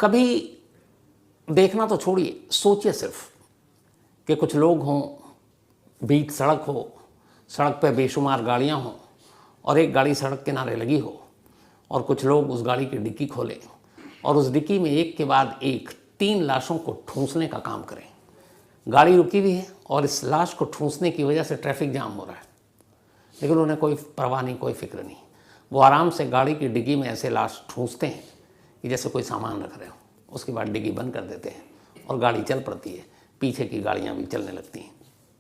कभी देखना तो छोड़िए, सोचिए सिर्फ कि कुछ लोग हों, बीच सड़क हो, सड़क पर बेशुमार गाड़ियां हों और एक गाड़ी सड़क किनारे लगी हो और कुछ लोग उस गाड़ी की डिक्की खोलें और उस डिक्की में एक के बाद एक 3 लाशों को ठूंसने का काम करें। गाड़ी रुकी हुई है और इस लाश को ठूंसने की वजह से ट्रैफिक जाम हो रहा है, लेकिन उन्हें कोई परवाह नहीं, कोई फिक्र नहीं। वो आराम से गाड़ी की डिग्गी में ऐसे लाश ठूंसते हैं कि जैसे कोई सामान रख रहे हो। उसके बाद डिग्गी बंद कर देते हैं और गाड़ी चल पड़ती है, पीछे की गाड़ियाँ भी चलने लगती हैं।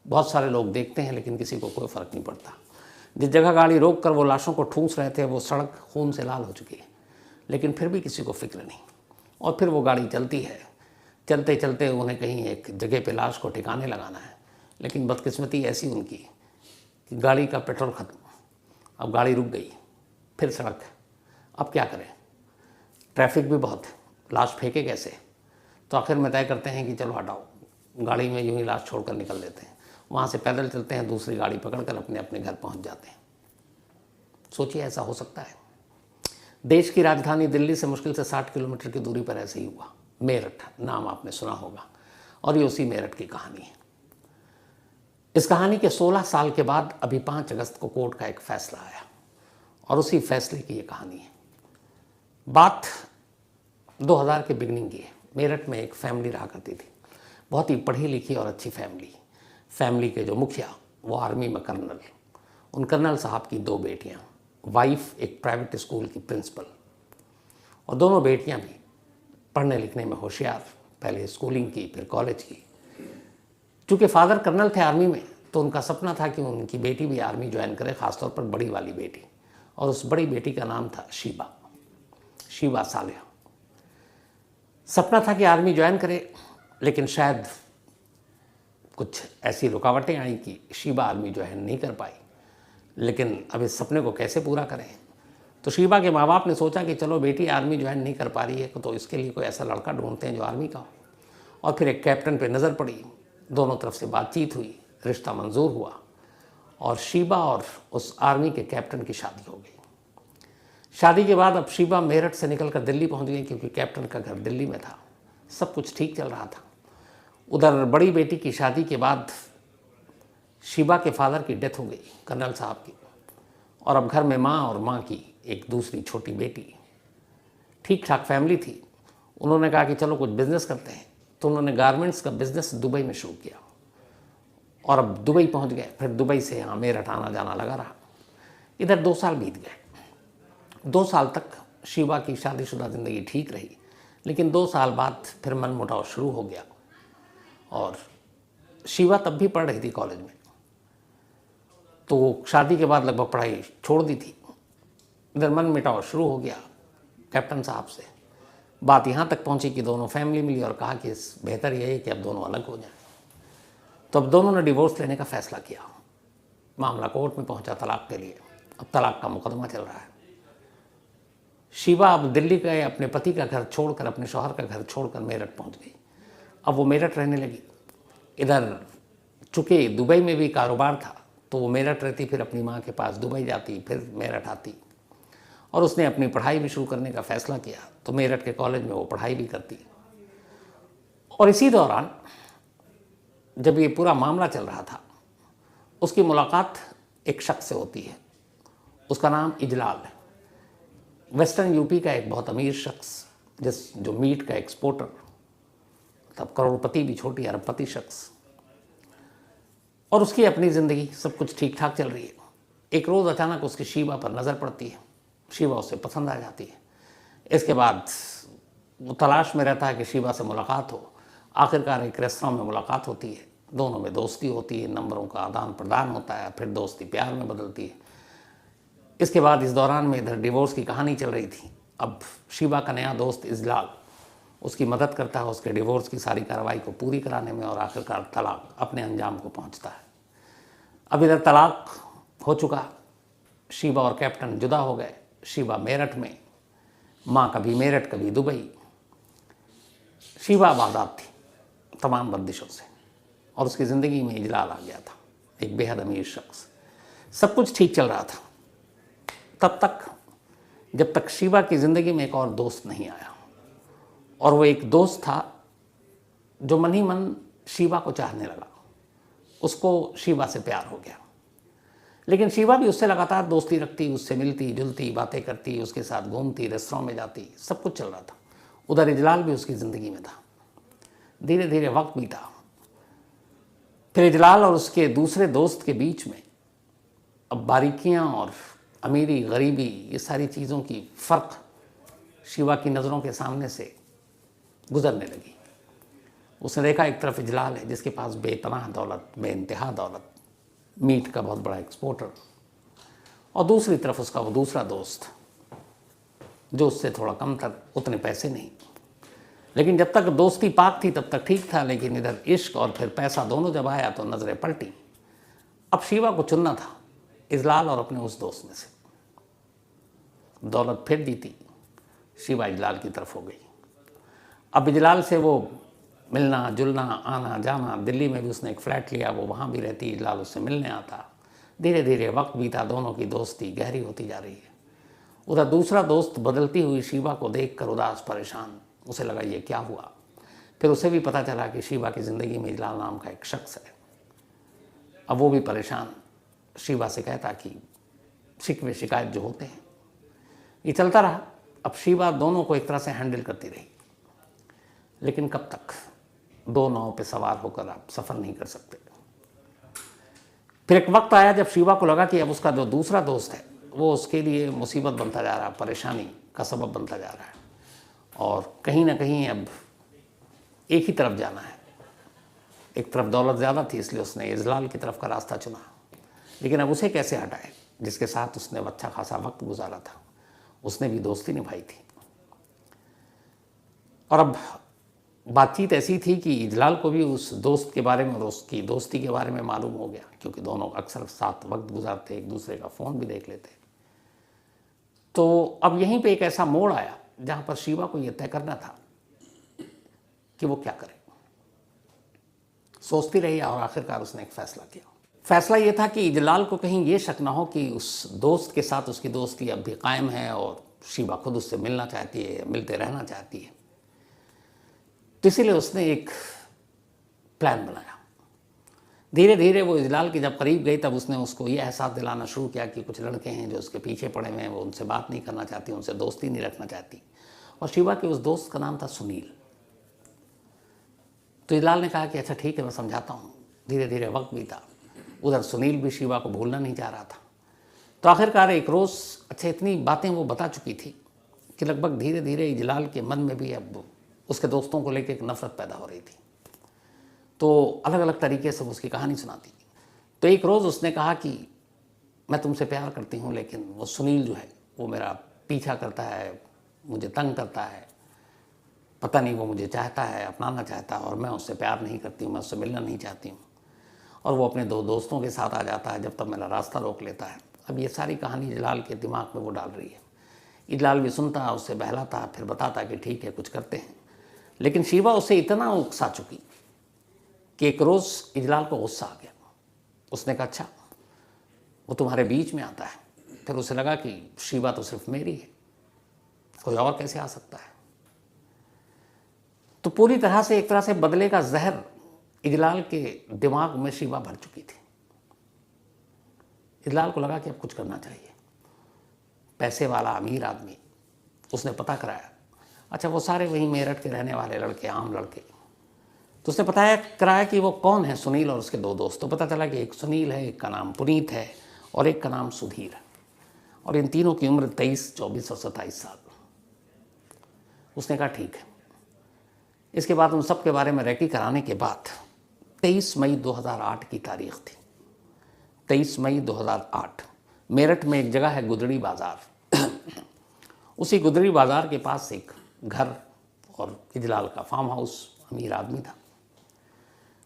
बहुत सारे लोग देखते हैं लेकिन किसी को कोई फ़र्क नहीं पड़ता। जिस जगह गाड़ी रोक कर वो लाशों को ठूंस रहे थे वो सड़क खून से लाल हो चुकी है, लेकिन फिर भी किसी को फिक्र नहीं। और फिर वो गाड़ी चलती है, चलते चलते उन्हें कहीं एक जगह पे लाश को ठिकाने लगाना है, लेकिन बदकिस्मती ऐसी उनकी कि गाड़ी का पेट्रोल ख़त्म। अब गाड़ी रुक गई, फिर सड़क है, अब क्या करें? ट्रैफिक भी बहुत है, लाश फेंके कैसे? तो आखिर में तय करते हैं कि चलो हटाओ, गाड़ी में यूं ही लाश छोड़कर निकल देते हैं। वहाँ से पैदल चलते हैं, दूसरी गाड़ी पकड़कर अपने अपने घर पहुँच जाते हैं। सोचिए ऐसा हो सकता है? देश की राजधानी दिल्ली से मुश्किल से 60 किलोमीटर की दूरी पर ऐसे ही हुआ। मेरठ नाम आपने सुना होगा और ये उसी मेरठ की कहानी है। इस कहानी के 16 साल के बाद अभी 5 अगस्त को कोर्ट का एक फैसला आया और उसी फैसले की ये कहानी है। बात 2000 के बिगनिंग की है। मेरठ में एक फैमिली रहा करती थी, बहुत ही पढ़ी लिखी और अच्छी फैमिली। फैमिली के जो मुखिया वो आर्मी में कर्नल, उन कर्नल साहब की 2 बेटियां, वाइफ एक प्राइवेट स्कूल की प्रिंसिपल और दोनों बेटियां भी पढ़ने लिखने में होशियार, पहले स्कूलिंग की फिर कॉलेज की। चूँकि फादर कर्नल थे आर्मी में, तो उनका सपना था कि उनकी बेटी भी आर्मी ज्वाइन करे, ख़ासतौर पर बड़ी वाली बेटी। और उस बड़ी बेटी का नाम था शीबा सालेह। सपना था कि आर्मी ज्वाइन करे, लेकिन शायद कुछ ऐसी रुकावटें आई कि शीबा आर्मी ज्वाइन नहीं कर पाई। लेकिन अब इस सपने को कैसे पूरा करें? तो शीबा के माँ बाप ने सोचा कि चलो बेटी आर्मी ज्वाइन नहीं कर पा रही है तो इसके लिए कोई ऐसा लड़का ढूंढते हैं जो आर्मी का हो। और फिर एक कैप्टन पे नज़र पड़ी, दोनों तरफ से बातचीत हुई, रिश्ता मंजूर हुआ और शीबा और उस आर्मी के कैप्टन की शादी हो गई। शादी के बाद अब शीबा मेरठ से निकलकर दिल्ली पहुंच गई, क्योंकि कैप्टन का घर दिल्ली में था। सब कुछ ठीक चल रहा था। उधर बड़ी बेटी की शादी के बाद शीबा के फादर की डेथ हो गई, कर्नल साहब की, और अब घर में माँ और माँ की एक दूसरी छोटी बेटी। ठीक ठाक फैमिली थी। उन्होंने कहा कि चलो कुछ बिजनेस करते हैं, तो उन्होंने गारमेंट्स का बिजनेस दुबई में शुरू किया और अब दुबई पहुंच गए। फिर दुबई से यहाँ मेरठ आना जाना लगा रहा। इधर 2 साल बीत गए। 2 साल तक शीबा की शादीशुदा ज़िंदगी ठीक रही, लेकिन 2 साल बाद फिर मनमुटाव शुरू हो गया और शीबा तब भी पढ़ रही थी कॉलेज में। तो शादी के बाद लगभग पढ़ाई छोड़ दी थी। इधर मनमुटाव शुरू हो गया कैप्टन साहब से। बात यहाँ तक पहुँची कि दोनों फैमिली मिली और कहा कि बेहतर यही है कि अब दोनों अलग हो जाएं। तो अब दोनों ने डिवोर्स लेने का फैसला किया। मामला कोर्ट में पहुँचा तलाक के लिए। अब तलाक का मुकदमा चल रहा है। शीबा अब दिल्ली गए, अपने पति का घर छोड़कर, अपने शौहर का घर छोड़कर मेरठ पहुँच गई। अब वो मेरठ रहने लगी। इधर चूँकि दुबई में भी कारोबार था तो वो मेरठ रहती, फिर अपनी माँ के पास दुबई जाती, फिर मेरठ आती। और उसने अपनी पढ़ाई भी शुरू करने का फैसला किया, तो मेरठ के कॉलेज में वो पढ़ाई भी करती। और इसी दौरान जब ये पूरा मामला चल रहा था, उसकी मुलाकात एक शख्स से होती है। उसका नाम इजलाल है। वेस्टर्न यूपी का एक बहुत अमीर शख्स, जो मीट का एक्सपोर्टर, तब करोड़पति भी छोटी अरबपति शख्स। और उसकी अपनी ज़िंदगी सब कुछ ठीक ठाक चल रही है। एक रोज़ अचानक उसकी शीबा पर नज़र पड़ती है। शीबा उसे पसंद आ जाती है। इसके बाद वो तलाश में रहता है कि शीबा से मुलाकात हो। आखिरकार एक रेस्तरां में मुलाकात होती है, दोनों में दोस्ती होती है, नंबरों का आदान प्रदान होता है, फिर दोस्ती प्यार में बदलती है। इसके बाद इस दौरान में इधर डिवोर्स की कहानी चल रही थी। अब शीबा का नया दोस्त इजलाल उसकी मदद करता है उसके डिवोर्स की सारी कार्रवाई को पूरी कराने में, और आखिरकार तलाक अपने अंजाम को पहुंचता है। अब इधर तलाक हो चुका, शीबा और कैप्टन जुदा हो गए। शीबा मेरठ में, माँ कभी मेरठ कभी दुबई। शीबा आबाद थी तमाम बंदिशों से, और उसकी ज़िंदगी में इजलाल आ गया था, एक बेहद अमीर शख्स। सब कुछ ठीक चल रहा था तब तक, जब तक शीबा की ज़िंदगी में एक और दोस्त नहीं आया। और वो एक दोस्त था जो मन ही मन शिवा को चाहने लगा, उसको शिवा से प्यार हो गया। लेकिन शिवा भी उससे लगातार दोस्ती रखती, उससे मिलती जुलती, बातें करती, उसके साथ घूमती, रेस्टोरेंट में जाती, सब कुछ चल रहा था। उधर इजलाल भी उसकी ज़िंदगी में था। धीरे धीरे वक्त बीता। फिर इजलाल और उसके दूसरे दोस्त के बीच में अब बारीकियां और अमीरी गरीबी ये सारी चीज़ों की फ़र्क शिवा की नज़रों के सामने से गुजरने लगी। उसने देखा एक तरफ इजलाल है जिसके पास बेपनाह दौलत, बेइंतहा दौलत, मीट का बहुत बड़ा एक्सपोर्टर, और दूसरी तरफ उसका वो दूसरा दोस्त जो उससे थोड़ा कम था, उतने पैसे नहीं। लेकिन जब तक दोस्ती पाक थी तब तक ठीक था, लेकिन इधर इश्क और फिर पैसा दोनों जब आया तो नज़रें पलटी। अब शिवा को चुनना था इजलाल और अपने उस दोस्त में से। दौलत फिर दी थी, शिवा इजलाल की तरफ हो गई। अब इजलाल से वो मिलना जुलना, आना जाना, दिल्ली में भी उसने एक फ्लैट लिया, वो वहाँ भी रहती, इजलाल उससे मिलने आता। धीरे धीरे वक्त बीता, दोनों की दोस्ती गहरी होती जा रही है। उधर दूसरा दोस्त बदलती हुई शिवा को देखकर उदास परेशान, उसे लगा ये क्या हुआ। फिर उसे भी पता चला कि शिवा की ज़िंदगी में इजलाल नाम का एक शख्स है। अब वो भी परेशान शिवा से कहता कि शिकवे शिकायत जो होते हैं, ये चलता रहा। अब शिवा दोनों को एक तरह से हैंडल करती रही, लेकिन कब तक दो नाव पे सवार होकर आप सफ़र नहीं कर सकते। फिर एक वक्त आया जब शिवा को लगा कि अब उसका जो दूसरा दोस्त है वो उसके लिए मुसीबत बनता जा रहा है, परेशानी का सबब बनता जा रहा है, और कहीं ना कहीं अब एक ही तरफ जाना है। एक तरफ दौलत ज़्यादा थी इसलिए उसने इजलाल की तरफ का रास्ता चुना, लेकिन अब उसे कैसे हटाए जिसके साथ उसने अच्छा खासा वक्त गुजारा था, उसने भी दोस्ती निभाई थी। और अब बातचीत ऐसी थी कि इजलाल को भी उस दोस्त के बारे में और उसकी दोस्ती के बारे में मालूम हो गया, क्योंकि दोनों अक्सर साथ वक्त गुजारते, एक दूसरे का फ़ोन भी देख लेते। तो अब यहीं पे एक ऐसा मोड़ आया जहाँ पर शिवा को यह तय करना था कि वो क्या करे। सोचती रही और आखिरकार उसने एक फ़ैसला किया। फ़ैसला ये था कि इजलाल को कहीं ये शक ना हो कि उस दोस्त के साथ उसकी दोस्ती अब भी कायम है और शिवा खुद उससे मिलना चाहती है, मिलते रहना चाहती है। तो इसीलिए उसने एक प्लान बनाया। धीरे धीरे वो इजलाल के जब करीब गई तब उसने उसको ये एहसास दिलाना शुरू किया कि कुछ लड़के हैं जो उसके पीछे पड़े हुए हैं, वो उनसे बात नहीं करना चाहती, उनसे दोस्ती नहीं रखना चाहती। और शिवा के उस दोस्त का नाम था सुनील। तो इजलाल ने कहा कि अच्छा ठीक है, मैं समझाता हूँ। धीरे धीरे वक्त बीता। उधर सुनील भी शिवा को भूलना नहीं चाह रहा था। तो आखिरकार एक रोज़, अच्छा इतनी बातें वो बता चुकी थी कि लगभग धीरे धीरे इजलाल के मन में भी अब उसके दोस्तों को लेकर एक नफ़रत पैदा हो रही थी। तो अलग अलग तरीके से उसकी कहानी सुनाती। तो एक रोज़ उसने कहा कि मैं तुमसे प्यार करती हूँ, लेकिन वो सुनील जो है वो मेरा पीछा करता है, मुझे तंग करता है, पता नहीं वो मुझे चाहता है, अपनाना चाहता है, और मैं उससे प्यार नहीं करती हूँ, मैं उससे मिलना नहीं चाहती हूँ। और वो अपने दो दोस्तों के साथ आ जाता है, जब तक मेरा रास्ता रोक लेता है। अब ये सारी कहानी इजलाल के दिमाग में वो डाल रही है। इजलाल भी सुनता, उससे बहलाता, फिर बताता कि ठीक है कुछ करते हैं। लेकिन शिवा उससे इतना उकसा चुकी कि एक रोज़ इजलाल को गुस्सा आ गया। उसने कहा अच्छा वो तुम्हारे बीच में आता है। फिर उसे लगा कि शिवा तो सिर्फ मेरी है, कोई और कैसे आ सकता है। तो पूरी तरह से एक तरह से बदले का जहर इजलाल के दिमाग में शिवा भर चुकी थी। इजलाल को लगा कि अब कुछ करना चाहिए। पैसे वाला अमीर आदमी, उसने पता कराया। अच्छा वो सारे वहीं मेरठ के रहने वाले लड़के, आम लड़के। तो उसने पता कराया कि वो कौन है, सुनील और उसके दो दोस्त। तो पता चला कि एक सुनील है, एक का नाम पुनीत है और एक का नाम सुधीर है। और इन तीनों की उम्र 23, 24 और 27 साल। उसने कहा ठीक है। इसके बाद उन सब के बारे में रेकी कराने के बाद 23 मई 2008 की तारीख थी। 23 मई 2008 मेरठ में एक जगह है गुदड़ी बाज़ार। उसी गुदड़ी बाज़ार के पास एक घर और इजलाल का फार्म हाउस, अमीर आदमी था।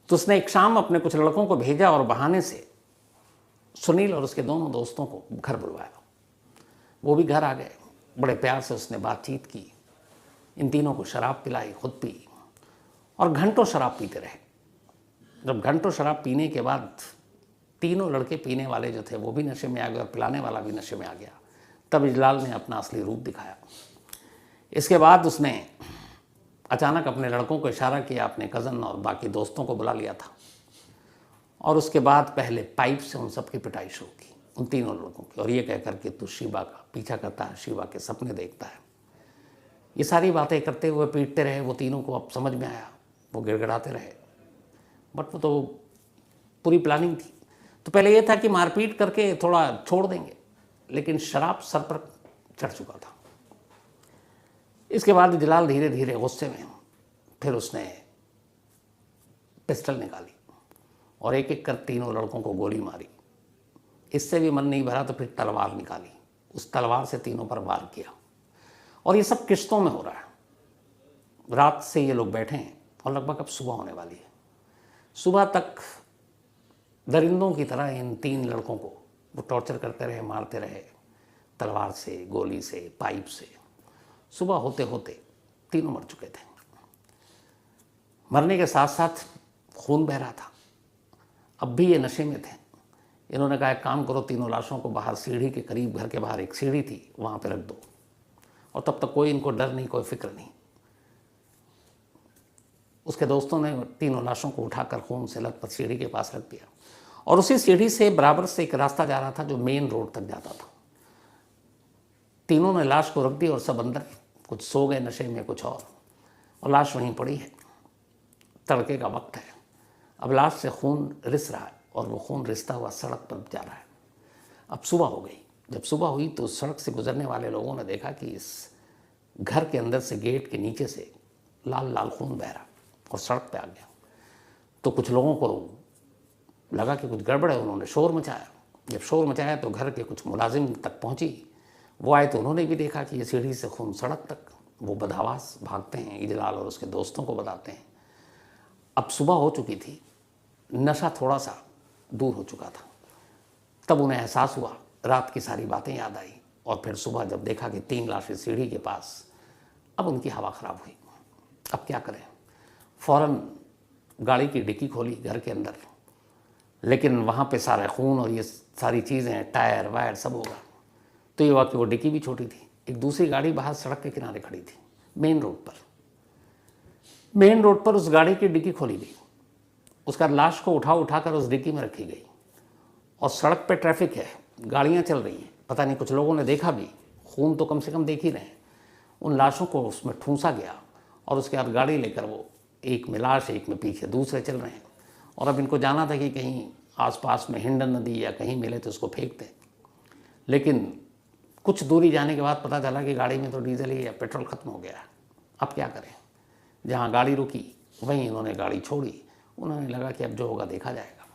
तो उसने एक शाम अपने कुछ लड़कों को भेजा और बहाने से सुनील और उसके दोनों दोस्तों को घर बुलवाया। वो भी घर आ गए। बड़े प्यार से उसने बातचीत की, इन तीनों को शराब पिलाई, खुद पी और घंटों शराब पीते रहे। जब घंटों शराब पीने के बाद तीनों लड़के पीने वाले जो थे वो भी नशे में आ गए और पिलाने वाला भी नशे में आ गया, तब इजलाल ने अपना असली रूप दिखाया। इसके बाद उसने अचानक अपने लड़कों को इशारा किया, अपने कज़न और बाकी दोस्तों को बुला लिया था और उसके बाद पहले पाइप से उन सबकी पिटाई शुरू की, उन तीनों लोगों की, और ये कहकर कि तू शिवा का पीछा करता है, शिवा के सपने देखता है। ये सारी बातें करते हुए पीटते रहे। वो तीनों को अब समझ में आया, वो गिड़गिड़ाते रहे, बट वो तो पूरी प्लानिंग थी। तो पहले ये था कि मारपीट करके थोड़ा छोड़ देंगे, लेकिन शराब सर पर चढ़ चुका था। इसके बाद जलाल धीरे धीरे गुस्से में फिर उसने पिस्टल निकाली और एक एक कर तीनों लड़कों को गोली मारी। इससे भी मन नहीं भरा तो फिर तलवार निकाली, उस तलवार से तीनों पर वार किया। और ये सब किश्तों में हो रहा है। रात से ये लोग बैठे हैं और लगभग अब सुबह होने वाली है। सुबह तक दरिंदों की तरह इन तीन लड़कों को वो टॉर्चर करते रहे, मारते रहे, तलवार से, गोली से, पाइप से। सुबह होते होते तीनों मर चुके थे। मरने के साथ साथ खून बह रहा था। अब भी ये नशे में थे। इन्होंने कहा, एक काम करो, तीनों लाशों को बाहर सीढ़ी के करीब, घर के बाहर एक सीढ़ी थी, वहाँ पे रख दो। और तब तक कोई इनको डर नहीं, कोई फिक्र नहीं। उसके दोस्तों ने तीनों लाशों को उठाकर खून से लथपथ सीढ़ी के पास रख दिया और उसी सीढ़ी से बराबर से एक रास्ता जा रहा था जो मेन रोड तक जाता था। तीनों ने लाश को रख दी और सब अंदर, कुछ सो गए नशे में, कुछ और लाश वहीं पड़ी है। तड़के का वक्त है। अब लाश से खून रिस रहा है और वो खून रिसता हुआ सड़क पर जा रहा है। अब सुबह हो गई। जब सुबह हुई तो सड़क से गुजरने वाले लोगों ने देखा कि इस घर के अंदर से, गेट के नीचे से लाल लाल खून बह रहा और सड़क पे आ गया। तो कुछ लोगों को लगा कि कुछ गड़बड़ है, उन्होंने शोर मचाया। जब शोर मचाया तो घर के कुछ मुलाजिम तक पहुंची। वो आए तो उन्होंने भी देखा कि ये सीढ़ी से खून सड़क तक। वो बदहवास भागते हैं, इजलाल और उसके दोस्तों को बताते हैं। अब सुबह हो चुकी थी, नशा थोड़ा सा दूर हो चुका था। तब उन्हें एहसास हुआ, रात की सारी बातें याद आई और फिर सुबह जब देखा कि तीन लाशें सीढ़ी के पास, अब उनकी हवा ख़राब हुई। अब क्या करें? फ़ौरन गाड़ी की डिक्की खोली घर के अंदर, लेकिन वहाँ पे सारा खून और ये सारी चीज़ें, टायर वायर सब होगा। तो ये हुआ कि वो डिक्की भी छोटी थी। एक दूसरी गाड़ी बाहर सड़क के किनारे खड़ी थी, मेन रोड पर। मेन रोड पर उस गाड़ी की डिक्की खोली गई, उसका लाश को उठाकर उस डिक्की में रखी गई। और सड़क पे ट्रैफिक है, गाड़ियाँ चल रही हैं। पता नहीं कुछ लोगों ने देखा भी, खून तो कम से कम देख ही रहे हैं। उन लाशों को उसमें ठूंसा गया और उसके बाद गाड़ी लेकर वो एक में लाश, एक में पीछे दूसरे चल रहे हैं। और अब इनको जाना था कि कहीं आसपास में हिंडन नदी या कहीं मिले तो उसको फेंक दें। लेकिन कुछ दूरी जाने के बाद पता चला कि गाड़ी में तो डीजल ही या पेट्रोल ख़त्म हो गया। अब क्या करें? जहाँ गाड़ी रुकी वहीं इन्होंने गाड़ी छोड़ी। उन्होंने लगा कि अब जो होगा देखा जाएगा,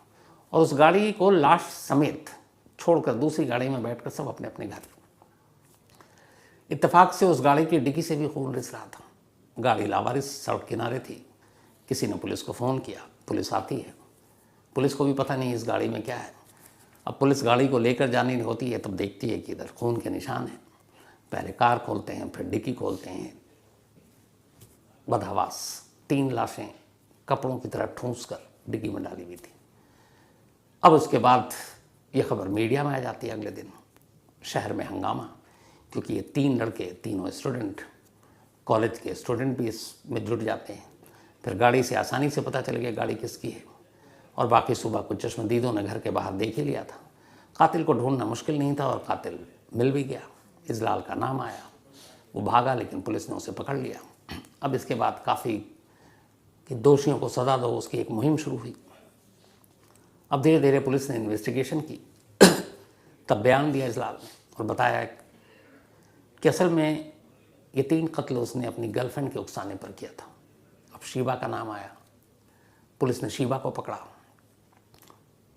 और उस गाड़ी को लाश समेत छोड़कर दूसरी गाड़ी में बैठकर सब अपने अपने घर। इत्तेफाक से उस गाड़ी की डिक्की से भी खून रिस रहा था। गाड़ी लावारिस सड़क किनारे थी। किसी ने पुलिस को फ़ोन किया, पुलिस आती है। पुलिस को भी पता नहीं इस गाड़ी में क्या है। अब पुलिस गाड़ी को लेकर जानी होती है, तब देखती है कि इधर खून के निशान हैं। पहले कार खोलते हैं, फिर डिक्की खोलते हैं। बदहवास तीन लाशें कपड़ों की तरह ठूंस कर डिक्की में डाली हुई थी। अब उसके बाद ये खबर मीडिया में आ जाती है। अगले दिन शहर में हंगामा, क्योंकि ये तीन लड़के, तीनों स्टूडेंट, कॉलेज के स्टूडेंट भी इसमें जुट जाते हैं। फिर गाड़ी से आसानी से पता चल गया गाड़ी किसकी है। और बाकी सुबह कुछ चश्मदीदों ने घर के बाहर देख ही लिया था। कातिल को ढूंढना मुश्किल नहीं था और कातिल मिल भी गया। इजलाल का नाम आया, वो भागा, लेकिन पुलिस ने उसे पकड़ लिया। अब इसके बाद काफ़ी कि दोषियों को सज़ा दो, उसकी एक मुहिम शुरू हुई। अब धीरे धीरे पुलिस ने इन्वेस्टिगेशन की। तब बयान दिया इजलाल ने और बताया कि असल में ये तीन कत्ल उसने अपनी गर्लफ्रेंड के उकसाने पर किया था। अब शिवा का नाम आया, पुलिस ने शिवा को पकड़ा।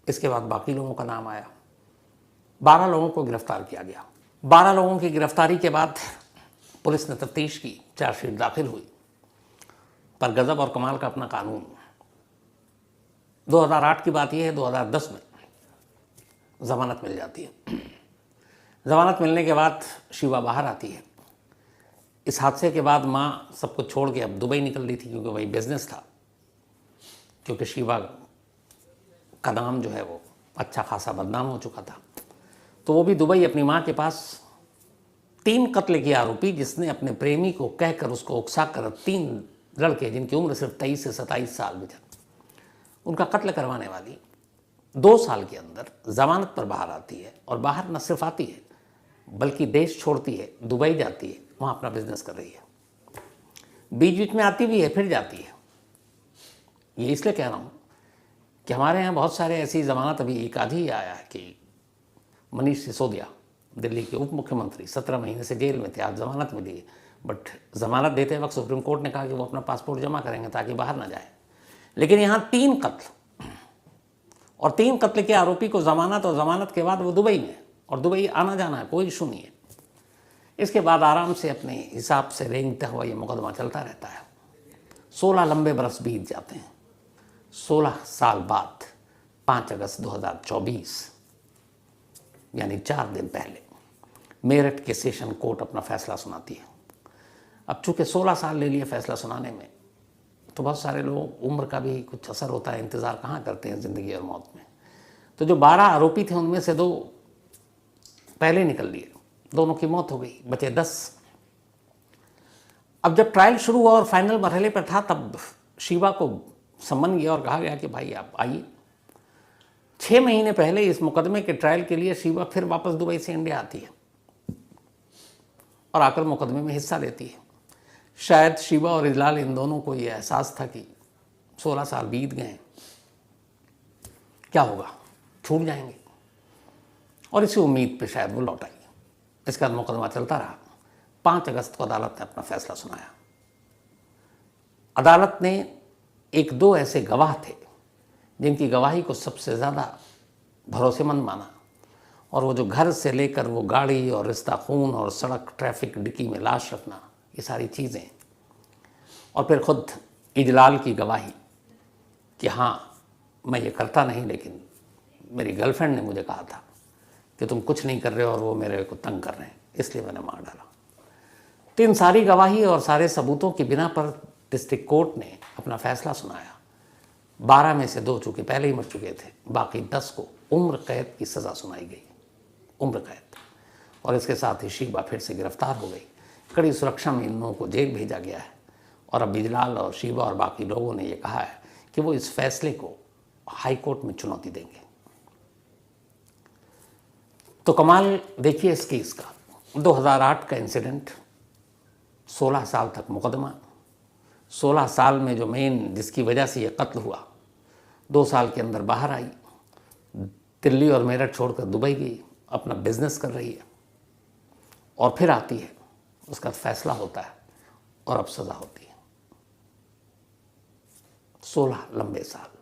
इसके बाद बाकी लोगों का नाम आया। 12 लोगों को गिरफ्तार किया गया। 12 लोगों की गिरफ्तारी के बाद पुलिस ने तफ्तीश की, चार्जशीट दाखिल हुई। पर गजब और कमाल का अपना कानून। 2008 की बात यह है, 2010 में ज़मानत मिल जाती है। ज़मानत मिलने के बाद शिवा बाहर आती है। इस हादसे के बाद माँ सब कुछ छोड़ के अब दुबई निकल रही थी, क्योंकि वही बिजनेस था। क्योंकि शिवा का नाम जो है वो अच्छा खासा बदनाम हो चुका था। तो वो भी दुबई अपनी माँ के पास। 3 कत्ल की आरोपी जिसने अपने प्रेमी को कहकर उसको उकसाकर 3 लड़के जिनकी उम्र सिर्फ 23 से 27 साल में, उनका कत्ल करवाने वाली 2 साल के अंदर जमानत पर बाहर आती है। और बाहर न सिर्फ आती है बल्कि देश छोड़ती है, दुबई जाती है, वहाँ अपना बिजनेस कर रही है। बीच बीच में आती भी है, फिर जाती है। ये इसलिए कह रहा हूँ कि हमारे यहाँ बहुत सारे ऐसी जमानत, अभी एक आधी ही आया है कि मनीष सिसोदिया दिल्ली के उप मुख्यमंत्री 17 महीने से जेल में थे, आज जमानत मिली है। बट जमानत देते वक्त सुप्रीम कोर्ट ने कहा कि वो अपना पासपोर्ट जमा करेंगे ताकि बाहर ना जाए। लेकिन यहाँ 3 कत्ल और 3 कत्ल के आरोपी को जमानत, और जमानत के बाद वो दुबई में, और दुबई आना जाना है, कोई इशू नहीं है। इसके बाद आराम से अपने हिसाब से रेंगता हुआ ये मुकदमा चलता रहता है। 16 लंबे बरस बीत जाते हैं। 16 साल बाद 5 अगस्त 2024 यानी 4 दिन पहले मेरठ के सेशन कोर्ट अपना फैसला सुनाती है। अब चूंकि 16 साल ले लिए फैसला सुनाने में, तो बहुत सारे लोग, उम्र का भी कुछ असर होता है, इंतज़ार कहाँ करते हैं ज़िंदगी और मौत में। तो जो 12 आरोपी थे उनमें से 2 पहले निकल लिए, दोनों की मौत हो गई, बचे 10। अब जब ट्रायल शुरू हुआ और फाइनल मरहले पर था, तब शिवा को सम्मन किया और कहा गया कि भाई आप आइए। 6 महीने पहले इस मुकदमे के ट्रायल के लिए शिवा फिर वापस दुबई से इंडिया आती है और आकर मुकदमे में हिस्सा लेती है। शायद शिवा और इजलाल, इन दोनों को ये एहसास था कि 16 साल बीत गए, क्या होगा, छूट जाएंगे, और इसी उम्मीद पे शायद वो लौट आई। इसका मुकदमा चलता रहा। 5 अगस्त को अदालत ने अपना फैसला सुनाया। अदालत ने 1-2 ऐसे गवाह थे जिनकी गवाही को सबसे ज़्यादा भरोसेमंद माना, और वो जो घर से लेकर वो गाड़ी और रिश्ता खून और सड़क, ट्रैफिक, डिक्की में लाश रखना, ये सारी चीज़ें, और फिर खुद इजलाल की गवाही कि हाँ मैं ये करता नहीं, लेकिन मेरी गर्लफ्रेंड ने मुझे कहा था कि तुम कुछ नहीं कर रहे हो और वो मेरे को तंग कर रहे हैं, इसलिए मैंने मार डाला। तो इन सारी गवाही और सारे सबूतों की बिना पर डिस्ट्रिक्ट कोर्ट ने अपना फैसला सुनाया। 12 में से 2 चूँकि पहले ही मर चुके थे, बाकी 10 को उम्र कैद की सज़ा सुनाई गई, उम्र कैद। और इसके साथ ही शिवा फिर से गिरफ्तार हो गई। कड़ी सुरक्षा में इन लोगों को जेल भेजा गया है। और अब इजलाल और शिवा और बाकी लोगों ने ये कहा है कि वो इस फैसले को हाई कोर्ट में चुनौती देंगे। तो कमाल देखिए इस केस का, 2008 का इंसिडेंट, 16 साल तक मुकदमा, 16 साल में जो मेन जिसकी वजह से ये कत्ल हुआ, 2 साल के अंदर बाहर आई, दिल्ली और मेरठ छोड़कर दुबई गई, अपना बिजनेस कर रही है, और फिर आती है, उसका फैसला होता है और अब सज़ा होती है। 16 लंबे साल।